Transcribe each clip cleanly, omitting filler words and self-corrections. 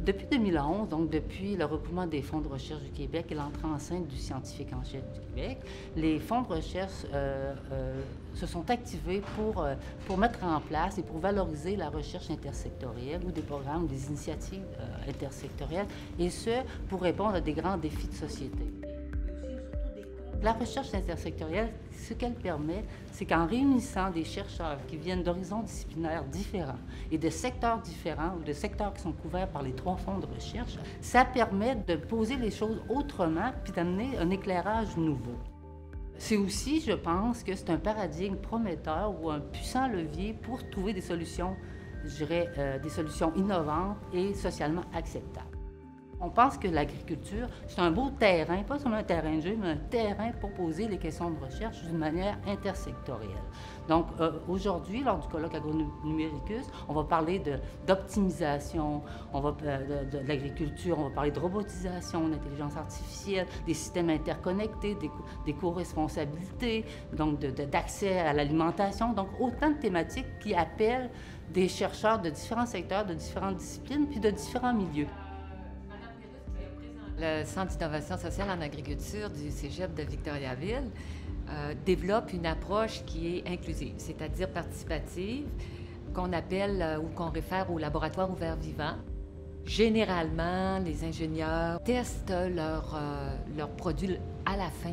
Depuis 2011, donc depuis le regroupement des fonds de recherche du Québec et l'entrée en scène du scientifique en chef du Québec, les fonds de recherche se sont activés pour mettre en place et pour valoriser la recherche intersectorielle ou des programmes ou des initiatives intersectorielles, et ce, pour répondre à des grands défis de société. La recherche intersectorielle, ce qu'elle permet, c'est qu'en réunissant des chercheurs qui viennent d'horizons disciplinaires différents et de secteurs différents ou de secteurs qui sont couverts par les 3 fonds de recherche, ça permet de poser les choses autrement puis d'amener un éclairage nouveau. C'est aussi, je pense, que c'est un paradigme prometteur ou un puissant levier pour trouver des solutions, je dirais, des solutions innovantes et socialement acceptables. On pense que l'agriculture, c'est un beau terrain, pas seulement un terrain de jeu, mais un terrain pour poser les questions de recherche d'une manière intersectorielle. Donc, aujourd'hui, lors du colloque Agronuméricus, on va parler d'optimisation, de l'agriculture, on va parler de robotisation, d'intelligence artificielle, des systèmes interconnectés, des co-responsabilités, donc d'accès à l'alimentation. Donc, autant de thématiques qui appellent des chercheurs de différents secteurs, de différentes disciplines, puis de différents milieux. Le Centre d'innovation sociale en agriculture du Cégep de Victoriaville développe une approche qui est inclusive, c'est-à-dire participative, qu'on appelle ou qu'on réfère au laboratoire ouvert vivant. Généralement, les ingénieurs testent leur produit à la fin,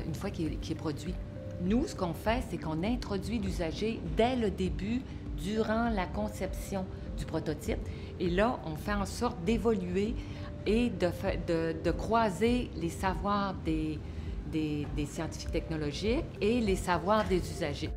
une fois qu'il est produit. Nous, ce qu'on fait, c'est qu'on introduit l'usager dès le début, durant la conception du prototype. Et là, on fait en sorte d'évoluer et de croiser les savoirs des scientifiques technologiques et les savoirs des usagers.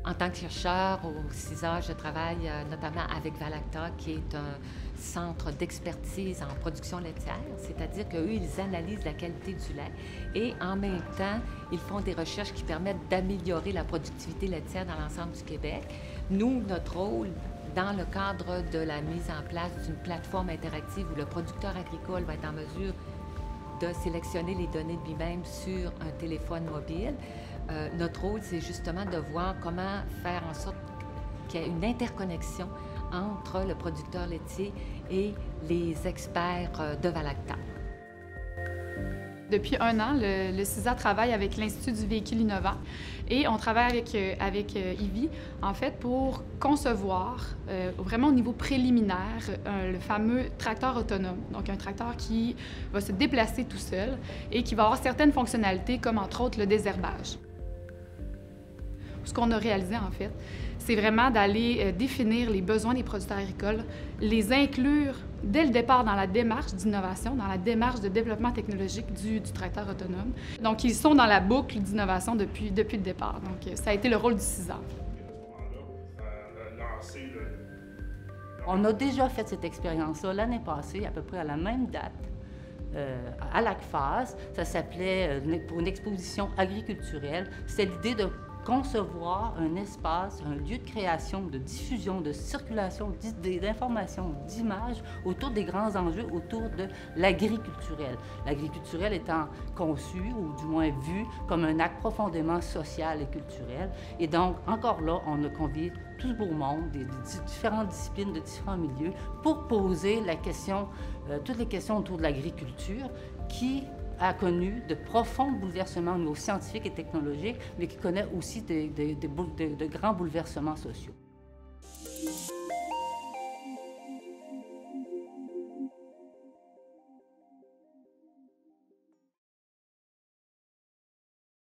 En tant que chercheur au CISA, je travaille notamment avec Valacta, qui est un centre d'expertise en production laitière, c'est-à-dire qu'eux, ils analysent la qualité du lait et en même temps, ils font des recherches qui permettent d'améliorer la productivité laitière dans l'ensemble du Québec. Nous, notre rôle, dans le cadre de la mise en place d'une plateforme interactive où le producteur agricole va être en mesure de sélectionner les données de lui-même sur un téléphone mobile, notre rôle, c'est justement de voir comment faire en sorte qu'il y ait une interconnexion entre le producteur laitier et les experts de Valacta. Depuis 1 an, le CISA travaille avec l'Institut du véhicule innovant et on travaille avec IVI, en fait, pour concevoir, vraiment au niveau préliminaire, le fameux tracteur autonome. Donc, un tracteur qui va se déplacer tout seul et qui va avoir certaines fonctionnalités, comme entre autres le désherbage. Ce qu'on a réalisé, en fait, c'est vraiment d'aller définir les besoins des producteurs agricoles, les inclure dès le départ dans la démarche d'innovation, dans la démarche de développement technologique du tracteur autonome. Donc, ils sont dans la boucle d'innovation depuis le départ. Donc, ça a été le rôle du CISA. On a déjà fait cette expérience-là l'année passée, à peu près à la même date, à l'ACFAS. Ça s'appelait, pour une exposition agriculturelle, c'était l'idée de concevoir un espace, un lieu de création, de diffusion, de circulation d'idées, d'informations, d'images autour des grands enjeux, autour de l'agriculturel. L'agriculturel étant conçu, ou du moins vu, comme un acte profondément social et culturel. Et donc, encore là, on a convié tout ce beau monde, des différentes disciplines, de différents milieux, pour poser la question, toutes les questions autour de l'agriculture, qui a connu de profonds bouleversements au niveau scientifique et technologique, mais qui connaît aussi de grands bouleversements sociaux.